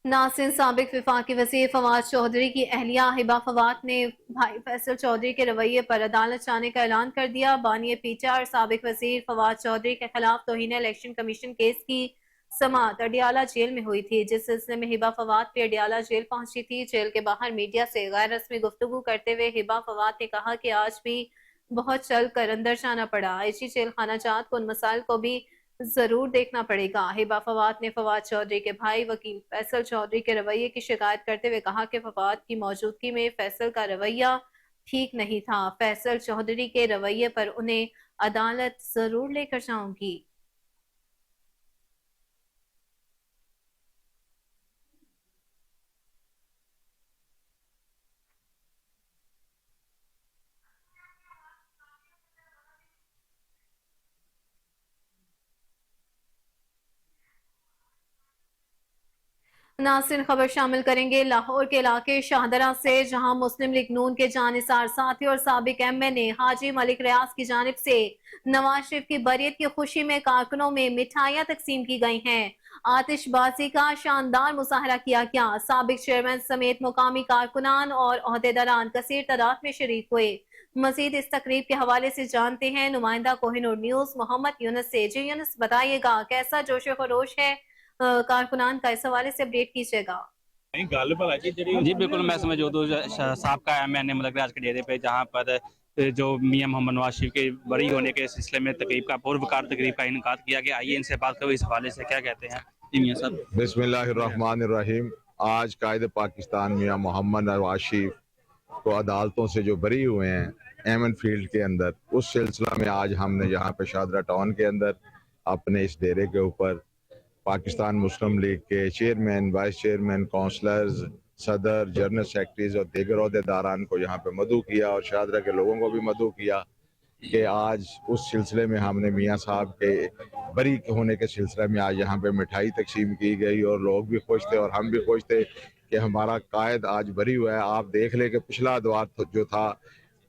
नासिर साबिक वफाकी वज़ीर फवाद चौधरी की अहलिया हिबा फवाद ने भाई फैसल चौधरी के रवैये पर अदालत जाने का ऐलान कर दिया। बानी PTR साबिक वज़ीर फवाद चौधरी के खिलाफ तौहीन इलेक्शन कमीशन केस की समाअत अडियाला जेल में हुई थी, जिस सिलसिले में हिबा फवाद भी अडियाला जेल पहुंची थी। जेल के बाहर मीडिया से गैर रस्मी गुफ्तगू करते हुए हिबा फवाद ने कहा कि आज भी बहुत चल कर अंदर जाना पड़ा। IG जेल खाना जात को उन मसाइल को भी जरूर देखना पड़ेगा। हिबा फवाद ने फवाद चौधरी के भाई वकील फैसल चौधरी के रवैये की शिकायत करते हुए कहा कि फवाद की मौजूदगी में फैसल का रवैया ठीक नहीं था। फैसल चौधरी के रवैये पर उन्हें अदालत जरूर लेकर जाऊंगी। नासिर खबर शामिल करेंगे लाहौर के इलाके शाहदरा से, जहां मुस्लिम लीग नून के जानिसार साथी और साबिक MNA हाजी मलिक रियाज की जानिब से नवाज शरीफ की बरियत की खुशी में कारकुनों में मिठाइयां तकसीम की गई हैं। आतिशबाजी का शानदार मुजाहरा किया गया। साबिक चेयरमैन समेत मुकामी कारकुनान और ओहदेदारान कसीर तादाद में शरीक हुए। मजीद इस तकरीब के हवाले से जानते हैं नुमाइंदा कोहिनूर न्यूज मोहम्मद यूनुस से। जी यूनुस, बताइएगा कैसा जोश खरोश है कारकुनान का, इस हवाले से अपडेट कीजिएगा। जी बिल्कुल, मैं समझ साहबका MNA मलिक रियाज के डेरे पे, जहाँ पर जो मियां मोहम्मद नवाज शरीफ के बरी होने के सिलसिले में तकरीब का पुरवकार तकरीब का इनका किया गया। आइए इनसे बात करो, इस हवाले से क्या कहते हैं जी मियां साहब। बिस्मिल्लाहिर्रहमानिर्रहीम। आज कायद पाकिस्तान मियां मोहम्मद नवाज शरीफ को अदालतों से जो बरी हुए हैं एमन फील्ड के अंदर, उस सिलसिला में आज हमने यहाँ पे शादरा टाउन के अंदर अपने इस डेरे के ऊपर पाकिस्तान मुस्लिम लीग के चेयरमैन, वाइस चेयरमैन, काउंसलर्स, सदर, जनरल सेक्रेटरीज और दीगर अहदेदारान को यहाँ पे मदऊ किया और शादरा के लोगों को भी मदऊ किया कि आज उस सिलसिले में हमने मियाँ साहब के बरी होने के सिलसिले में आज यहाँ पे मिठाई तकसीम की गई और लोग भी खुश थे और हम भी खुश थे कि हमारा कायद आज बरी हुआ है। आप देख ले कि पिछला दौर जो था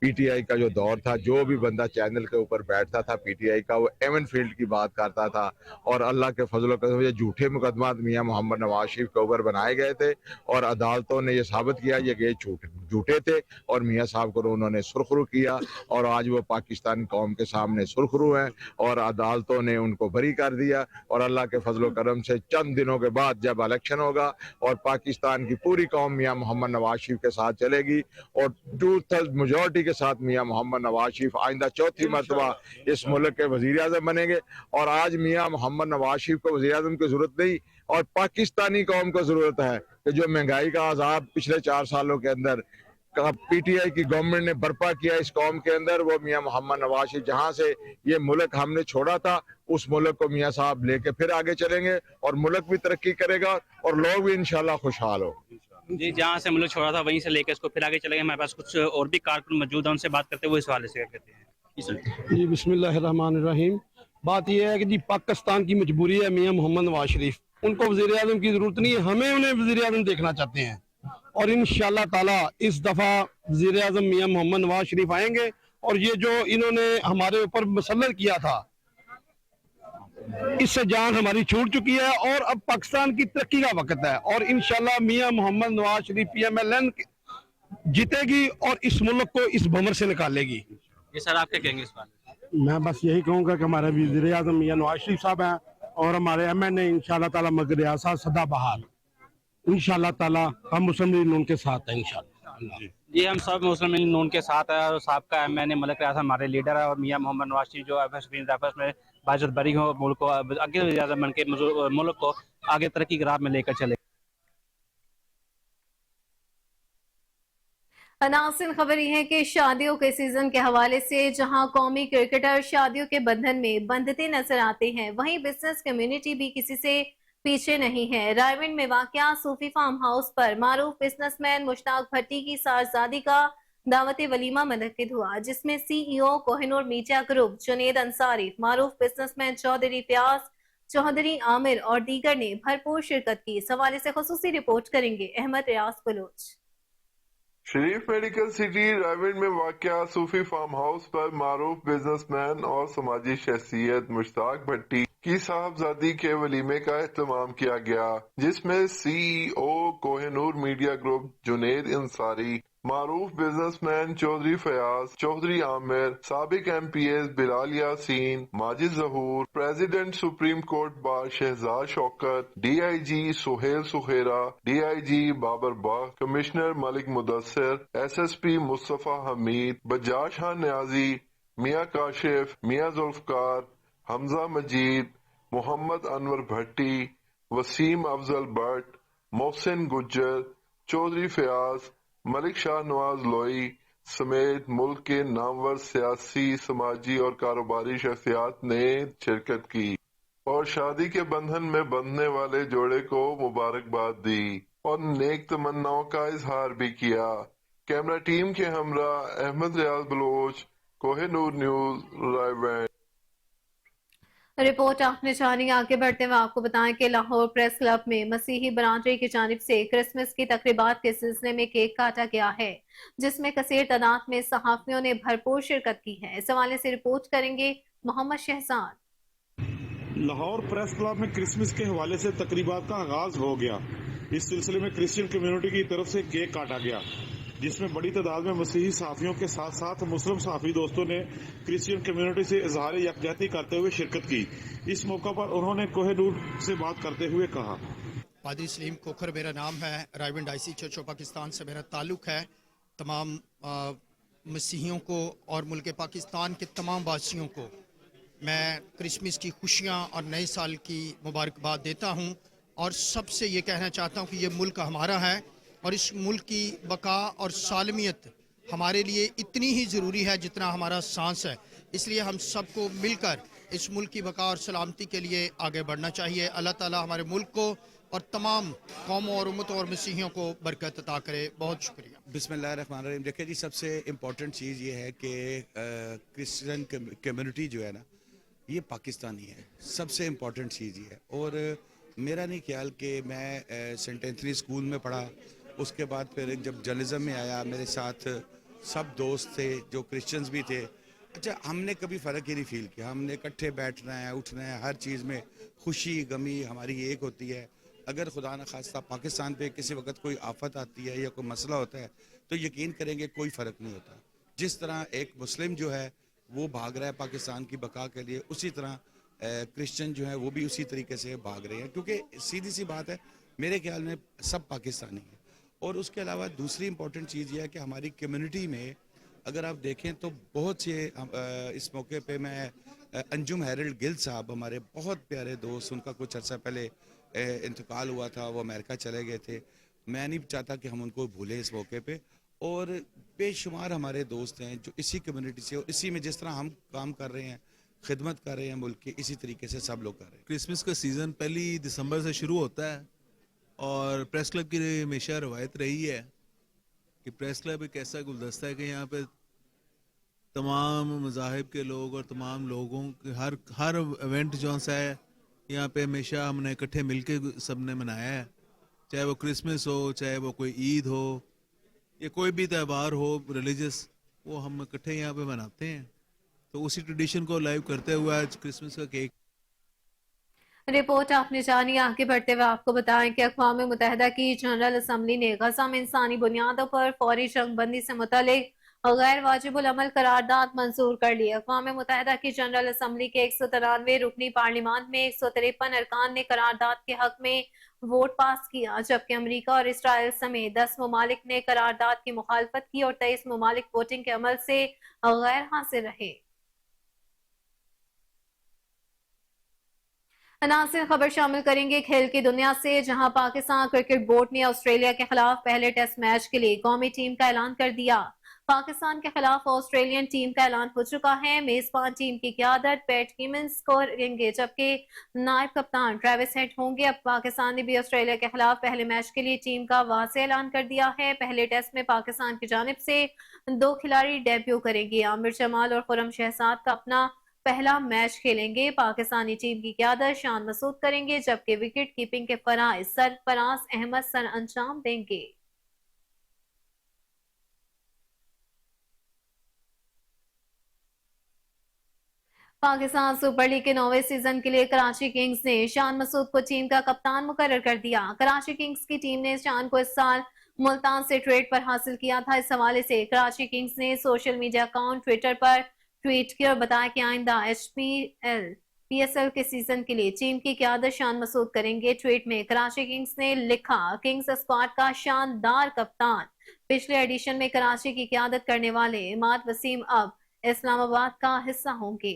PTI का जो दौर था, जो भी बंदा चैनल के ऊपर बैठता था PTI का, वो एमन फील्ड की बात करता था और अल्लाह के फजल करम ये झूठे मुकदमात मियां मोहम्मद नवाज शरीफ के ऊपर बनाए गए थे और अदालतों ने ये साबित किया ये झूठे थे और मियां साहब को उन्होंने सुरखरू किया और आज वो पाकिस्तान कौम के सामने सुरखरू हैं और अदालतों ने उनको बरी कर दिया। और अल्लाह के फजल करम से चंद दिनों के बाद जब इलेक्शन होगा और पाकिस्तान की पूरी कौम मियां मोहम्मद नवाज शरीफ के साथ चलेगी और 2/3 मेजॉरिटी के साथ मियां मोहम्मद नवाज शरीफ आइंदा चौथी मरतबा इस मुल्क के वजीर आजम बनेंगे। और आज मियां मोहम्मद नवाज शरीफ को वजीर आजम की जरूरत नहीं और पाकिस्तानी कौम को जरूरत है कि जो महंगाई का अजाब पिछले 4 सालों के अंदर PTI की गवर्नमेंट ने बर्पा किया इस कौम के अंदर, वो मियां मोहम्मद नवाज शरीफ जहां से ये मुल्क हमने छोड़ा था उस मुल्क को मियां साहब लेके फिर आगे चलेंगे और मुल्क भी तरक्की करेगा और लोग भी इंशाल्लाह खुशहाल हो। जी, जहाँ से मुल्क छोड़ा था वहीं से लेकर इसको फिर आगे चलेंगे। हमारे पास कुछ और भी कारकुन मौजूद हैं, उनसे बात करते हुए इस हवाले से क्या कहते हैं। जी बिस्मिल्लाहिर्रहमानिर्रहीम। बात यह है कि जी पाकिस्तान की मजबूरी है, मियां मोहम्मद नवाज शरीफ, उनको वज़ीर आज़म की जरूरत नहीं है, हमें उन्हें वज़ीर आज़म देखना चाहते हैं और इंशाअल्लाह ताला इस दफा वज़ीर आज़म मियां मोहम्मद नवाज शरीफ आएंगे और ये जो इन्होंने हमारे ऊपर मुसल्लत किया था इससे जान हमारी छूट चुकी है और अब पाकिस्तान की तरक्की का वक्त है और इंशाल्लाह मियां मोहम्मद नवाज शरीफ PMLN जीतेगी और इस मुल्क को इस भंवर से निकालेगी। ये सर आप क्या कहेंगे इस बारे में? मैं बस यही कहूँगा कि हमारे वज़ीर आज़म मियां नवाज शरीफ साहब हैं और हमारे MNA इंशाल्लाह ताला मगर रियासत सदा बहाल, इंशाल्लाह ताला हम मुस्लिम लीग नून के साथ हैं इंशाल्लाह। जी हम सब मुस्लिम लीग नून के साथ है और साहब का MNA मलिक रियासत हमारे लीडर है और मियां मोहम्मद नवाज शरीफ जो आपस में बाजत बरी हो मुल्क को आगे वज़ीर-ए-आज़म बन के मुल्क को आगे तरक्की की राह में लेकर चले। नाज़रीन, खबर यह है कि शादियों के सीजन के हवाले से जहां कौमी क्रिकेटर शादियों के बंधन में बंधते नजर आते हैं, वहीं बिजनेस कम्युनिटी भी किसी से पीछे नहीं है। रायविंड में वाक़या सूफी फार्म हाउस पर मारूफ बिजनेसमैन मुश्ताक भट्टी की सारजादी का दावत वलीमा मुनक्किद हुआ, जिसमें CEO Kohinoor media group Junaid Ansari, मारूफ बिजनेसमैन चौधरी फयाज, चौधरी आमिर और दीगर ने भरपूर शिरकत की। इस हवाले से खुसूसी रिपोर्ट करेंगे अहमद रियाज बलोच। शरीफ मेडिकल सिटी रायविंड में वाक़या सूफी फार्म हाउस पर मारूफ बिजनेसमैन और समाजी शख्सियत मुश्ताक भट्टी की साहबजादी के वलीमे का एहतमाम किया गया, जिसमें CEO Kohinoor media group Junaid Ansari, मारूफ बिजनेसमैन चौधरी फयाज, चौधरी आमिर, साबिक MPs Bilal Yasin, Majid Zahoor, president supreme court bar Shahzad Shaukat, DIG Suhail Suhera, DIG Babar Bagh, commissioner Malik Mudassir, SSP Mustafa Hameed, Bajaj Khan Niazi, Mian Kashif, Mian Zulfiqar, Hamza Majeed, Muhammad Anwar Bhatti, Waseem Afzal Bhatt, Mohsin Gujjar, Chaudhry Fayyaz, Malik Shah Nawaz Loi समेत मुल्क के नामवर सियासी, समाजी और कारोबारी शख्सियात ने शिरकत की और शादी के बंधन में बंधने वाले जोड़े को मुबारकबाद दी और नेक तमन्नाओं का इजहार भी किया। कैमरा टीम के हमरा अहमद रियाज बलोच, कोहिनूर न्यूज, रायविंड। रिपोर्ट आपने जानी। आगे बढ़ते हुए आपको बताएं कि लाहौर प्रेस क्लब में मसीही बरादरी की जानिब से क्रिसमस की तकरीबात के सिलसिले में केक काटा गया है, जिसमें कसीर तादाद में सहाफियों ने भरपूर शिरकत की है। इस हवाले से रिपोर्ट करेंगे मोहम्मद शहजाद। लाहौर प्रेस क्लब में क्रिसमस के हवाले से तकरीबात का आगाज हो गया। इस सिलसिले में क्रिश्चियन कम्युनिटी की तरफ से केक काटा गया, जिसमें बड़ी तादाद में मसीही सहाफियों के साथ साथ मुस्लिम सहाफी दोस्तों ने क्रिश्चियन कम्युनिटी से इजहार यकजहती करते हुए शिरकत की। इस मौका पर उन्होंने कोहिनूर से बात करते हुए कहा, पादी सलीम कोखर मेरा नाम है, Raiwind IC church of Pakistan से मेरा ताल्लुक़ है। तमाम मसीहियों को और मुल्क पाकिस्तान के तमाम वासियों को मैं क्रिसमस की खुशियाँ और नए साल की मुबारकबाद देता हूँ और सबसे ये कहना चाहता हूँ कि ये मुल्क हमारा है और इस मुल्क की बका और सालमियत हमारे लिए इतनी ही ज़रूरी है जितना हमारा सांस है। इसलिए हम सबको मिलकर इस मुल्क की बका और सलामती के लिए आगे बढ़ना चाहिए। अल्लाह ताला हमारे मुल्क को और तमाम कौमों और उम्मतों और मसीहियों को बरकत अता करे। बहुत शुक्रिया। बिस्मिल्लाहिर्रहमानिर्रहीम। देखिए जी, सबसे इम्पोर्टेंट चीज़ ये है कि क्रिश्चियन कम्युनिटी जो है ना, ये पाकिस्तानी है। सबसे इम्पोर्टेंट चीज़ ये है। और मेरा नहीं ख्याल कि मैं सेंट एंथनी स्कूल में पढ़ा, उसके बाद फिर जब जर्नलिज्म में आया, मेरे साथ सब दोस्त थे जो क्रिश्चियंस भी थे। अच्छा, हमने कभी फ़र्क ही नहीं फील किया। हमने इकट्ठे बैठना है, उठना है, हर चीज़ में खुशी गमी हमारी एक होती है। अगर खुदा न खास्ता पाकिस्तान पे किसी वक्त कोई आफत आती है या कोई मसला होता है तो यकीन करेंगे कोई फ़र्क नहीं होता। जिस तरह एक मुस्लिम जो है वो भाग रहा है पाकिस्तान की बका के लिए, उसी तरह क्रिश्चियन जो है वो भी उसी तरीके से भाग रहे हैं, क्योंकि सीधी सी बात है, मेरे ख्याल में सब पाकिस्तानी हैं। और उसके अलावा दूसरी इम्पॉर्टेंट चीज़ ये है कि हमारी कम्युनिटी में अगर आप देखें तो बहुत से इस मौके पे मैं अंजुम हैरल्ड गिल साहब, हमारे बहुत प्यारे दोस्त, उनका कुछ अर्सा पहले इंतकाल हुआ था, वो अमेरिका चले गए थे। मैं नहीं चाहता कि हम उनको भूलें इस मौके पे। और बेशुमार हमारे दोस्त हैं जो इसी कम्युनिटी से और इसी में जिस तरह हम काम कर रहे हैं, खिदमत कर रहे हैं मुल्क की, इसी तरीके से सब लोग कर रहे हैं। क्रिसमस का सीज़न 1 दिसंबर से शुरू होता है और प्रेस क्लब की हमेशा रवायत रही है कि प्रेस क्लब एक ऐसा गुलदस्ता है कि यहाँ पे तमाम मज़ाहिब के लोग और तमाम लोगों के हर इवेंट जो सा है यहाँ पे हमेशा हमने इकट्ठे मिलके सबने मनाया है, चाहे वो क्रिसमस हो, चाहे वो कोई ईद हो या कोई भी त्यौहार हो रिलीजियस, वो हम इकट्ठे यहाँ पे मनाते हैं। तो उसी ट्रेडिशन को लाइव करते हुए आज क्रिसमस का केक रिपोर्ट आपने जानी। आगे बढ़ते हुए आपको बताएं कि अक़वाम मुत्तहिदा की जनरल असम्बली ने गजा में इंसानी बुनियादों पर फौरी जंगबंदी से मुतल्लिक गैर वाजिबुल अमल करारदाद मंजूर कर ली। अक़वाम मुत्तहिदा की जनरल असम्बली के 193 रुकनी पार्लियामान में 153 अरकान ने करारदाद के हक में वोट पास किया, जबकि अमरीका और इसराइल समेत 10 ममालिक ने करारदाद की मुखालफत की और 23 ममालिक वोटिंग के अमल से गैर हाजिर रहे। नाज़रीन, खबर शामिल करेंगे खेल की दुनिया से, जहां पाकिस्तान क्रिकेट बोर्ड ने ऑस्ट्रेलिया के खिलाफ पहले टेस्ट मैच के लिए कौमी टीम का ऐलान कर दिया। पाकिस्तान के खिलाफ ऑस्ट्रेलियन टीम का ऐलान हो चुका है। मेजबान टीम की क़यादत पैट कमिंस करेंगे, जबकि नायब कप्तान ट्रेविस हेड होंगे। अब पाकिस्तान ने भी ऑस्ट्रेलिया के खिलाफ पहले मैच के लिए टीम का वाज़ेह ऐलान कर दिया है। पहले टेस्ट में पाकिस्तान की जानिब से 2 खिलाड़ी डेब्यू करेंगे। आमिर जमाल और खुर्रम शहजाद का अपना पहला मैच खेलेंगे। पाकिस्तानी टीम की क़यादत शान मसूद करेंगे, जबकि विकेट कीपिंग के फराइज सरफराज अहमद सर अंजाम देंगे। पाकिस्तान सुपर लीग के 9वें सीजन के लिए कराची किंग्स ने शान मसूद को टीम का कप्तान मुकर्रर कर दिया। कराची किंग्स की टीम ने शान को इस साल मुल्तान से ट्रेड पर हासिल किया था। इस हवाले से कराची किंग्स ने सोशल मीडिया अकाउंट ट्विटर पर ट्वीट किया और बताया कि आइंदा PSL के सीजन के लिए टीम की क़यादत शान मसूद करेंगे। ट्वीट में कराची किंग्स ने लिखा, किंग्स स्क्वाड का शानदार कप्तान पिछले एडिशन में कराची की क़यादत करने वाले इमाद वसीम अब इस्लामाबाद का हिस्सा होंगे।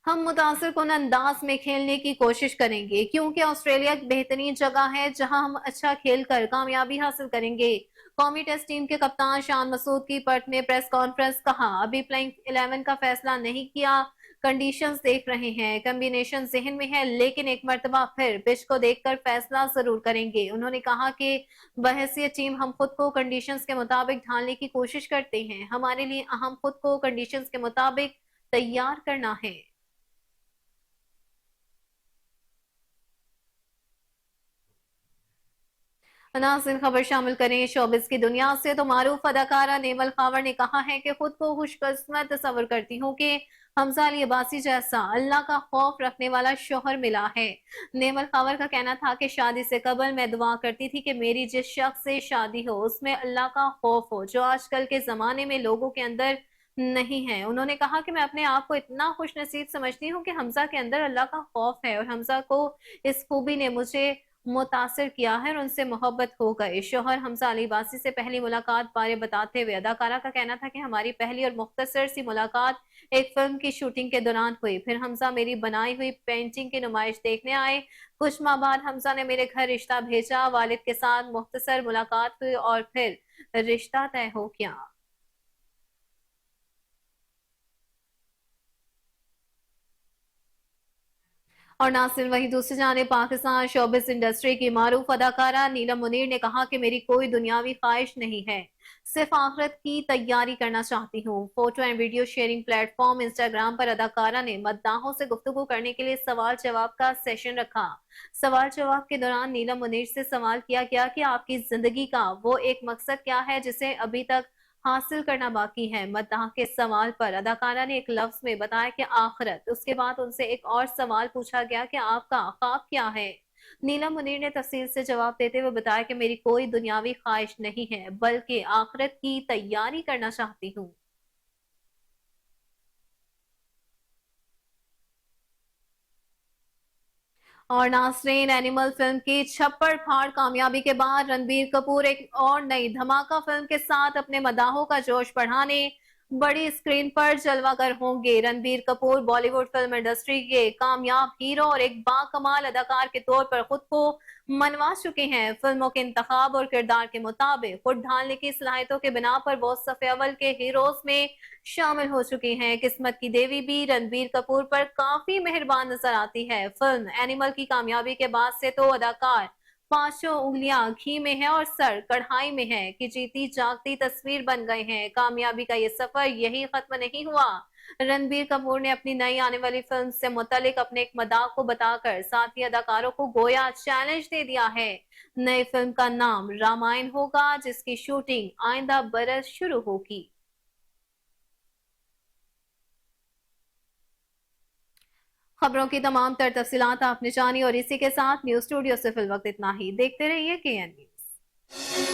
हम मुतासिर कुन अंदाज में खेलने की कोशिश करेंगे, क्योंकि ऑस्ट्रेलिया एक बेहतरीन जगह है जहां हम अच्छा खेलकर कामयाबी हासिल करेंगे। कौमी टेस्ट टीम के कप्तान शान मसूद की पर्थ में प्रेस कॉन्फ्रेंस। कहा, अभी प्लेइंग 11 का फैसला नहीं किया, कंडीशंस देख रहे हैं, कॉम्बिनेशन जहन में है, लेकिन एक मर्तबा फिर पिच को देखकर फैसला जरूर करेंगे। उन्होंने कहा कि बहैसियत टीम हम खुद को कंडीशंस के मुताबिक ढालने की कोशिश करते हैं। हमारे लिए अहम खुद को कंडीशंस के मुताबिक तैयार करना है। नाज़रीन, खबर शामिल करें शोबिस की दुनिया से, तो मारूफ अदाकारा नेमल खावर ने कहा है कि खुद को खुशकिस्मत तस्वर करती हूँ कि हमजा अली अब्बासी जैसा अल्लाह का खौफ रखने वाला शोहर मिला है। नेमल खावर का कहना था कि शादी से कबल मैं दुआ करती थी कि मेरी जिस शख्स से शादी हो उसमें अल्लाह का खौफ हो, जो आजकल के जमाने में लोगों के अंदर नहीं है। उन्होंने कहा कि मैं अपने आप को इतना खुश नसीब समझती हूँ कि हमजा के अंदर अल्लाह का खौफ है और हमजा को इस खूबी ने मुझे मुतासिर किया है और उनसे मोहब्बत हो गई। शोहर हमजा अली अब्बासी से पहली मुलाकात बारे बताते हुए अदाकारा का कहना था कि हमारी पहली और मुख्तसर सी मुलाकात एक फिल्म की शूटिंग के दौरान हुई। फिर हमजा मेरी बनाई हुई पेंटिंग की नुमाइश देखने आए। कुछ माह बाद हमजा ने मेरे घर रिश्ता भेजा। वालिद के साथ मुख्तसर मुलाकात हुई और फिर रिश्ता तय हो गया। और नासिर, वहीं दूसरी जानिब पाकिस्तान शोबिस इंडस्ट्री की मारूफ अदाकारा नीलम मुनीर ने कहा कि मेरी कोई दुनियावी ख्वाहिश नहीं है, सिर्फ आखिरत की तैयारी करना चाहती हूँ। Photo and video sharing platform Instagram पर अदाकारा ने मद्दाहों से गुफ्तगू करने के लिए सवाल जवाब का सेशन रखा। सवाल जवाब के दौरान नीलम मुनीर से सवाल किया गया कि आपकी जिंदगी का वो एक मकसद क्या है जिसे अभी तक हासिल करना बाकी है। मद्दाह के सवाल पर अदाकारा ने एक लफ्ज में बताया कि आखिरत। उसके बाद उनसे एक और सवाल पूछा गया कि आपका ख्वाब क्या है। नीलम मुनीर ने तफसील से जवाब देते हुए बताया कि मेरी कोई दुनियावी ख्वाहिश नहीं है, बल्कि आखिरत की तैयारी करना चाहती हूँ। और नासरीन, एनिमल फिल्म की छप्पड़ फाड़ कामयाबी के बाद रणबीर कपूर एक और नई धमाका फिल्म के साथ अपने मदाहों का जोश बढ़ाने बड़ी स्क्रीन पर जलवागर होंगे। रणबीर कपूर बॉलीवुड फिल्म इंडस्ट्री के कामयाब हीरो और एक बाकमाल अदाकार के तौर पर खुद को मनवा चुके हैं। फिल्मों के इंतखाब और किरदार के मुताबिक खुद ढालने की सलाहियतों के बिना पर वो सफ़े अव्वल के हीरोज में शामिल हो चुके हैं। किस्मत की देवी भी रणबीर कपूर पर काफी मेहरबान नजर आती है। फिल्म एनिमल की कामयाबी के बाद से तो अदाकार पांचों उंगलियां घी में है और सर कढ़ाई में है कि जीती जागती तस्वीर बन गए हैं। कामयाबी का ये सफर यही खत्म नहीं हुआ। रणबीर कपूर ने अपनी नई आने वाली फिल्म से मुतालिक अपने एक मदाक को बताकर साथ ही अदाकारों को गोया चैलेंज दे दिया है। नई फिल्म का नाम रामायण होगा, जिसकी शूटिंग आइंदा बरस शुरू होगी। खबरों की तमाम तर तफसीलात आपने जानी और इसी के साथ न्यूज स्टूडियो से फिल वक्त इतना ही। देखते रहिए KN न्यूज।